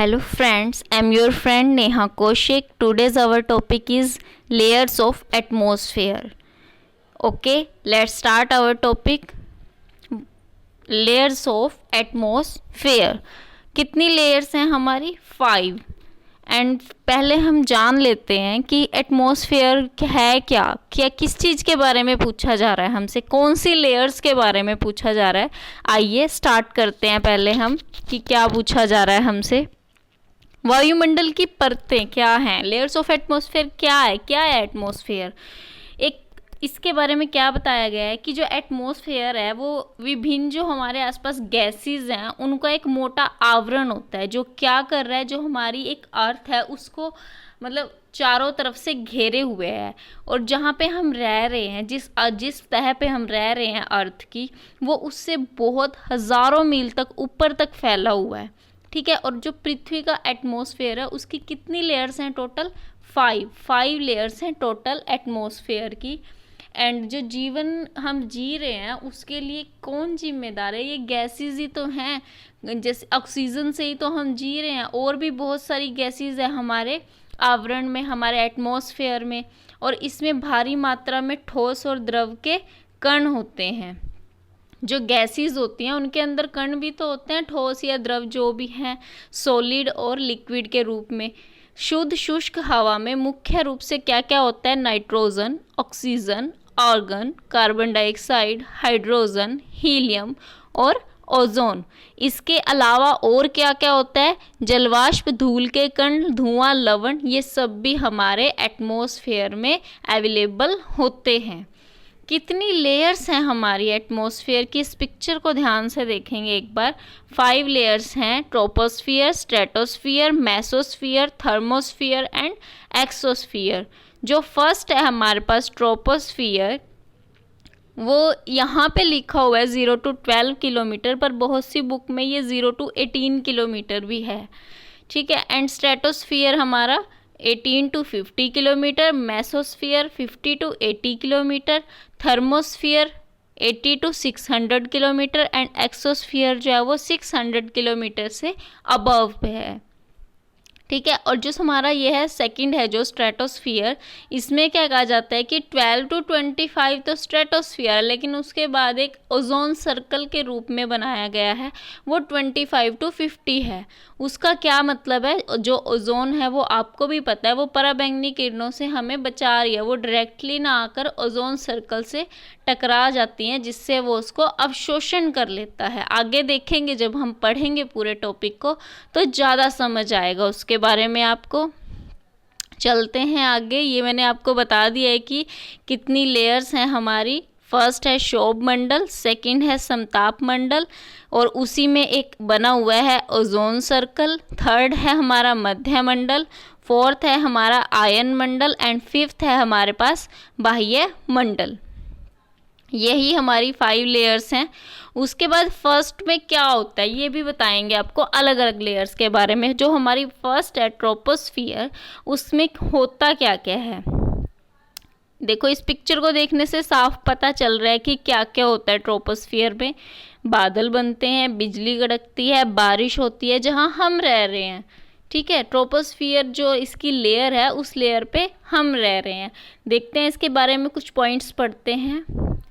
Hello friends, I'm your friend Neha Koshik. Today's our topic is layers of atmosphere. Okay, let's start our topic. Layers of atmosphere. कितनी layers हैं हमारी? 5. And पहले हम जान लेते हैं कि एटमॉस्फेयर है क्या किस चीज़ के बारे में पूछा जा रहा है हमसे, कौन सी लेयर्स के बारे में पूछा जा रहा है। आइए स्टार्ट करते हैं पहले हम कि क्या पूछा जा रहा है हमसे। वायुमंडल की परतें क्या हैं, लेयर्स ऑफ एटमॉस्फेयर क्या है एटमॉस्फेयर। एक इसके बारे में क्या बताया गया है कि जो एटमॉस्फेयर है वो विभिन्न जो हमारे आसपास गैसेस हैं उनका एक मोटा आवरण होता है जो क्या कर रहा है, जो हमारी एक अर्थ है उसको मतलब चारों तरफ से घेरे हुए है। और जहाँ पे हम रह रहे हैं, जिस तह पे हम रह रहे हैं अर्थ की, वो उससे बहुत हज़ारों मील तक ऊपर तक फैला हुआ है। ठीक है। और जो पृथ्वी का एटमॉस्फेयर है उसकी कितनी लेयर्स हैं टोटल? 5 लेयर्स हैं टोटल एटमॉस्फेयर की। एंड जो जीवन हम जी रहे हैं उसके लिए कौन जिम्मेदार है? ये गैसेस ही तो हैं, जैसे ऑक्सीजन से ही तो हम जी रहे हैं। और भी बहुत सारी गैसेस है हमारे आवरण में, हमारे एटमॉस्फेयर में। और इसमें भारी मात्रा में ठोस और द्रव के कण होते हैं। जो गैसेस होती हैं उनके अंदर कण भी तो होते हैं, ठोस या द्रव जो भी हैं, सॉलिड और लिक्विड के रूप में। शुद्ध शुष्क हवा में मुख्य रूप से क्या क्या होता है? Nitrogen, oxygen, argon, carbon dioxide, hydrogen, helium और ओजोन। इसके अलावा और क्या क्या होता है? जलवाष्प, धूल के कण, धुआं, लवण, ये सब भी हमारे एटमॉस्फेयर में अवेलेबल होते हैं। कितनी लेयर्स हैं हमारी एटमॉस्फेयर की, इस पिक्चर को ध्यान से देखेंगे एक बार। 5 लेयर्स हैं, troposphere, stratosphere, mesosphere, thermosphere and exosphere. जो फर्स्ट है हमारे पास ट्रोपोस्फियर, वो यहाँ पे लिखा हुआ है 0 to 12 किलोमीटर, पर बहुत सी बुक में ये 0 to 18 किलोमीटर भी है। ठीक है। एंड स्ट्रेटोस्फियर हमारा 18 to 50 kilometre, mesosphere 50 to 80 kilometre, thermosphere 80 to 600 kilometre and exosphere जो है वो 600 किलोमीटर से अबव पे है। ठीक है। और जो हमारा ये है सेकंड है जो स्ट्रेटोस्फियर, इसमें क्या कहा जाता है कि 12 to 25 तो स्ट्रेटोस्फियर है, लेकिन उसके बाद एक ओजोन सर्कल के रूप में बनाया गया है, वो 25 to 50 है। उसका क्या मतलब है? जो ओजोन है वो आपको भी पता है वो पराबैंगनी किरणों से हमें बचा रही है, वो डायरेक्टली ना आकर ओजोन सर्कल से टकरा जाती हैं जिससे वो उसको अवशोषण कर लेता है। आगे देखेंगे जब हम पढ़ेंगे पूरे टॉपिक को तो ज़्यादा समझ आएगा उसके बारे में आपको। चलते हैं आगे। ये मैंने आपको बता दिया है कि कितनी लेयर्स हैं हमारी। फर्स्ट है शोभ मंडल, सेकंड है समताप मंडल और उसी में एक बना हुआ है ओजोन सर्कल, थर्ड है हमारा मध्य मंडल, फोर्थ है हमारा आयन मंडल एंड फिफ्थ है हमारे पास बाह्य मंडल। यही हमारी 5 लेयर्स हैं। उसके बाद फर्स्ट में क्या होता है ये भी बताएंगे आपको, अलग अलग लेयर्स के बारे में। जो हमारी फर्स्ट है ट्रोपोस्फियर, उसमें होता क्या क्या है? देखो इस पिक्चर को देखने से साफ पता चल रहा है कि क्या क्या होता है ट्रोपोस्फियर में। बादल बनते हैं, बिजली कड़कती है, बारिश होती है जहाँ हम रह रहे हैं। ठीक है। ट्रोपोस्फियर जो इसकी लेयर है उस लेयर पे हम रह रहे हैं। देखते हैं इसके बारे में कुछ पॉइंट्स पढ़ते हैं।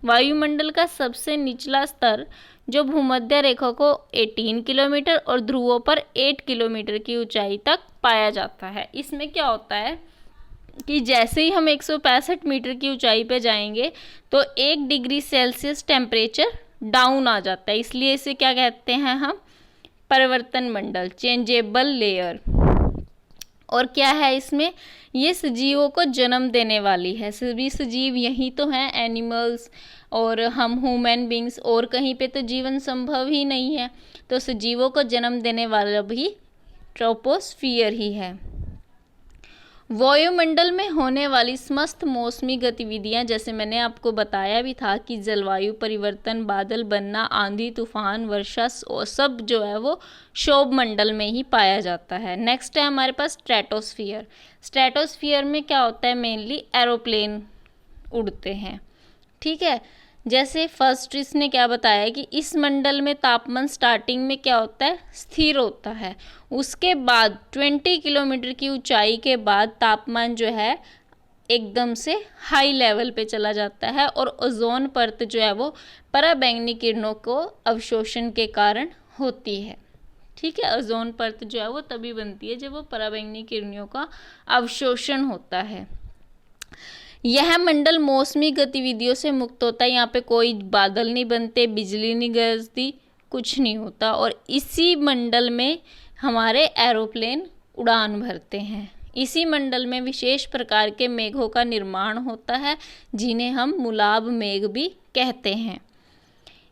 वायुमंडल का सबसे निचला स्तर जो भूमध्य रेखा को 18 किलोमीटर और ध्रुवों पर 8 किलोमीटर की ऊंचाई तक पाया जाता है। इसमें क्या होता है कि जैसे ही हम 165 मीटर की ऊंचाई पे जाएंगे तो 1 डिग्री सेल्सियस टेम्परेचर डाउन आ जाता है, इसलिए इसे क्या कहते हैं हम? परिवर्तन मंडल, चेंजेबल लेयर। और क्या है इसमें? ये सजीवों को जन्म देने वाली है। सभी सजीव यही तो हैं, एनिमल्स और हम ह्यूमन बींग्स, और कहीं पे तो जीवन संभव ही नहीं है। तो सजीवों को जन्म देने वाला भी ट्रोपोस्फियर ही है। वायुमंडल में होने वाली समस्त मौसमी गतिविधियां, जैसे मैंने आपको बताया भी था कि जलवायु परिवर्तन, बादल बनना, आंधी तूफान, वर्षा, सब जो है वो शोभ मंडल में ही पाया जाता है। नेक्स्ट है हमारे पास स्ट्रेटोस्फियर। स्ट्रेटोस्फियर में क्या होता है? मेनली एरोप्लेन उड़ते हैं। ठीक है। जैसे फर्स्ट इसने क्या बताया कि इस मंडल में तापमान स्टार्टिंग में क्या होता है, स्थिर होता है। उसके बाद 20 किलोमीटर की ऊंचाई के बाद तापमान जो है एकदम से हाई लेवल पे चला जाता है और ओजोन परत जो है वो पराबैंगनी किरणों को अवशोषण के कारण होती है। ठीक है, ओजोन परत जो है वो तभी बनती है जब वो पराबैंगनी किरणों का अवशोषण होता है। यह मंडल मौसमी गतिविधियों से मुक्त होता है। यहाँ पे कोई बादल नहीं बनते, बिजली नहीं गरजती, कुछ नहीं होता। और इसी मंडल में हमारे एरोप्लेन उड़ान भरते हैं। इसी मंडल में विशेष प्रकार के मेघों का निर्माण होता है जिन्हें हम मुलाब मेघ भी कहते हैं।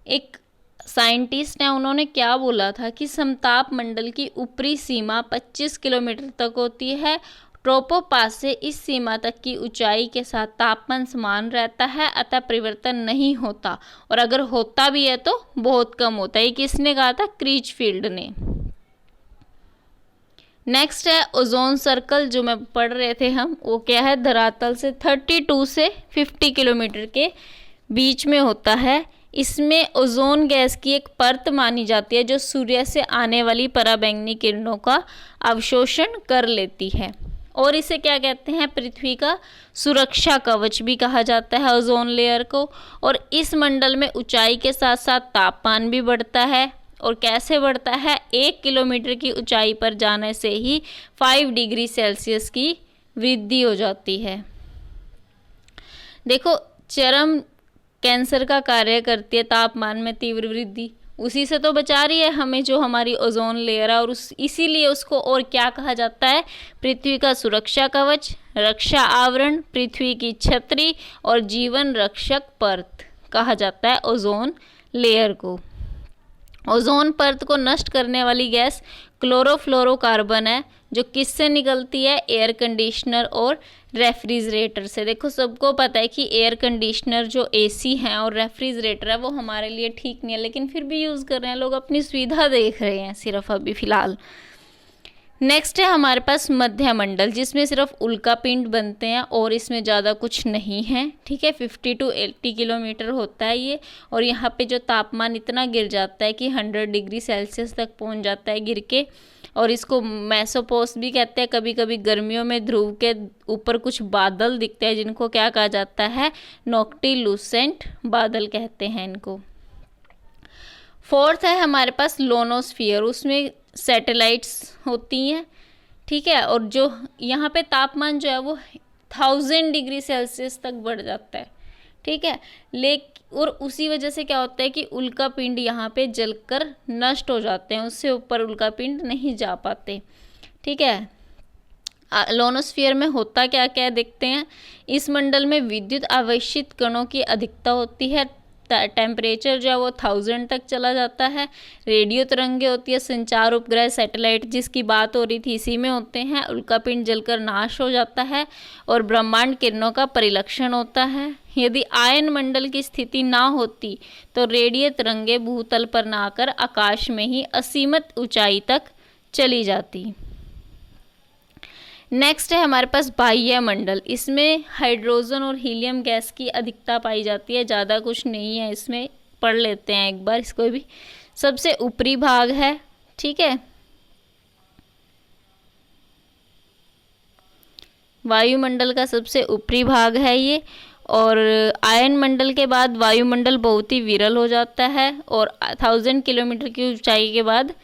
एक साइंटिस्ट है, उन्होंने क्या बोला था कि समताप मंडल की ऊपरी सीमा 25 किलोमीटर तक होती है। ट्रोपोपास से इस सीमा तक की ऊंचाई के साथ तापमान समान रहता है, अतः परिवर्तन नहीं होता, और अगर होता भी है तो बहुत कम होता है। ये किसने कहा था? क्रीचफील्ड ने। नेक्स्ट है ओजोन सर्कल, जो मैं पढ़ रहे थे हम, वो क्या है, धरातल से 32 से 50 किलोमीटर के बीच में होता है। इसमें ओजोन गैस की एक परत मानी जाती है जो सूर्य से आने वाली पराबैंगनी किरणों का अवशोषण कर लेती है, और इसे क्या कहते हैं, पृथ्वी का सुरक्षा कवच भी कहा जाता है ओजोन लेयर को। और इस मंडल में ऊंचाई के साथ साथ तापमान भी बढ़ता है। और कैसे बढ़ता है? 1 किलोमीटर की ऊंचाई पर जाने से ही 5 डिग्री सेल्सियस की वृद्धि हो जाती है। देखो, चरम कैंसर का कार्य करती है तापमान में तीव्र वृद्धि, उसी से तो बचा रही है हमें जो हमारी ओजोन लेयर है। और इसीलिए उसको और क्या कहा जाता है? पृथ्वी का सुरक्षा कवच, रक्षा आवरण, पृथ्वी की छतरी और जीवन रक्षक परत कहा जाता है ओजोन लेयर को। ओजोन परत को नष्ट करने वाली गैस क्लोरोफ्लोरोकार्बन है, जो किससे निकलती है? एयर कंडीशनर और रेफ्रिजरेटर से। देखो, सबको पता है कि एयर कंडीशनर जो एसी हैं और रेफ्रिजरेटर है वो हमारे लिए ठीक नहीं है, लेकिन फिर भी यूज़ कर रहे हैं लोग, अपनी सुविधा देख रहे हैं सिर्फ अभी फ़िलहाल। नेक्स्ट है हमारे पास मध्य मंडल, जिसमें सिर्फ उल्का पिंड बनते हैं और इसमें ज़्यादा कुछ नहीं है। ठीक है, 50 to 80 किलोमीटर होता है ये, और यहाँ पे जो तापमान इतना गिर जाता है कि 100 डिग्री सेल्सियस तक पहुँच जाता है गिर के, और इसको मेसोपोस भी कहते हैं। कभी कभी गर्मियों में ध्रुव के ऊपर कुछ बादल दिखते हैं जिनको क्या कहा जाता है? नोक्टिलुसेंट बादल कहते हैं इनको। फोर्थ है हमारे पास लोनोस्फियर, उसमें सैटेलाइट्स होती हैं। ठीक है, और जो यहाँ पे तापमान जो है वो 1000 डिग्री सेल्सियस तक बढ़ जाता है। ठीक है, और उसी वजह से क्या होता है कि उल्का पिंड यहाँ पे जलकर नष्ट हो जाते हैं, उससे ऊपर उल्का पिंड नहीं जा पाते। ठीक है, लोनोस्फियर में होता क्या क्या देखते हैं। इस मंडल में विद्युत आवेशित कणों की अधिकता होती है। टेम्परेचर जो है वो 1000 तक चला जाता है। रेडियो तरंगे होती है। संचार उपग्रह सैटेलाइट जिसकी बात हो रही थी इसी में होते हैं। उल्कापिंड जलकर नाश हो जाता है और ब्रह्मांड किरणों का परिलक्षण होता है। यदि आयन मंडल की स्थिति ना होती तो रेडियो तरंगे भूतल पर ना आकर आकाश में ही असीमित ऊंचाई तक चली जाती। नेक्स्ट है हमारे पास बाह्य मंडल। इसमें हाइड्रोजन और हीलियम गैस की अधिकता पाई जाती है, ज़्यादा कुछ नहीं है इसमें, पढ़ लेते हैं एक बार इसको भी। सबसे ऊपरी भाग है, ठीक है, वायुमंडल का सबसे ऊपरी भाग है ये। और आयन मंडल के बाद वायुमंडल बहुत ही विरल हो जाता है और 1000 किलोमीटर की ऊंचाई के बाद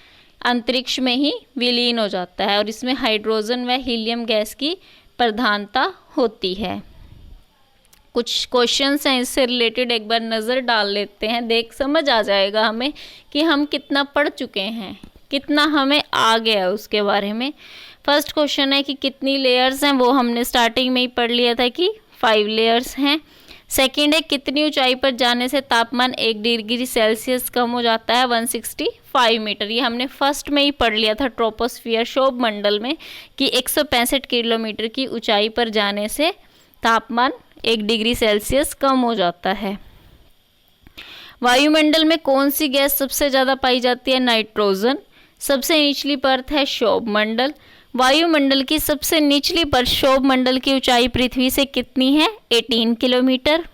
अंतरिक्ष में ही विलीन हो जाता है और इसमें हाइड्रोजन व हीलियम गैस की प्रधानता होती है। कुछ क्वेश्चंस हैं इससे रिलेटेड, एक बार नज़र डाल लेते हैं, देख समझ आ जाएगा हमें कि हम कितना पढ़ चुके हैं, कितना हमें आ गया उसके बारे में। फर्स्ट क्वेश्चन है कि कितनी लेयर्स हैं, वो हमने स्टार्टिंग में ही पढ़ लिया था कि 5 लेयर्स हैं। सेकेंड है कितनी ऊंचाई पर जाने से तापमान 1 डिग्री सेल्सियस कम हो जाता है, 165 मीटर। ये हमने फर्स्ट में ही पढ़ लिया था ट्रोपोस्फियर शोभ मंडल में कि 165 किलोमीटर की ऊंचाई पर जाने से तापमान 1 डिग्री सेल्सियस कम हो जाता है। वायुमंडल में कौन सी गैस सबसे ज़्यादा पाई जाती है? नाइट्रोजन। सबसे निचली परत है शोभ मंडल। वायुमंडल की सबसे निचली परत शोभ मंडल की ऊंचाई पृथ्वी से कितनी है? 18 किलोमीटर।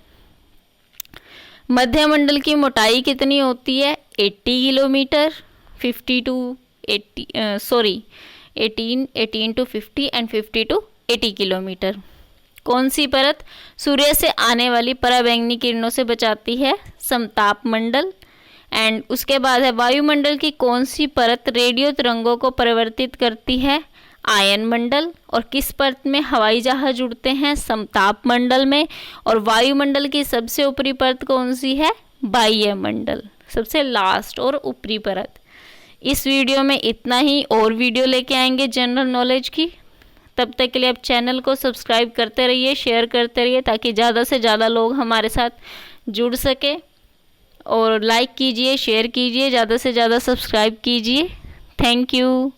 मध्यमंडल की मोटाई कितनी होती है? 80 kilometre, 50 to 80 18 to 50 and 50 to 80 kilometre. कौन सी परत सूर्य से आने वाली पराबैंगनी किरणों से बचाती है? समताप मंडल। एंड उसके बाद है वायुमंडल की कौन सी परत रेडियो तरंगों को परिवर्तित करती है? आयन मंडल। और किस परत में हवाई जहाज उड़ते हैं? समताप मंडल में। और वायुमंडल की सबसे ऊपरी परत कौन सी है? बाह्य मंडल, सबसे लास्ट और ऊपरी परत। इस वीडियो में इतना ही, और वीडियो लेके आएंगे जनरल नॉलेज की। तब तक के लिए आप चैनल को सब्सक्राइब करते रहिए, शेयर करते रहिए, ताकि ज़्यादा से ज़्यादा लोग हमारे साथ जुड़ सके। और लाइक कीजिए, शेयर कीजिए, ज़्यादा से ज़्यादा सब्सक्राइब कीजिए। Thank you.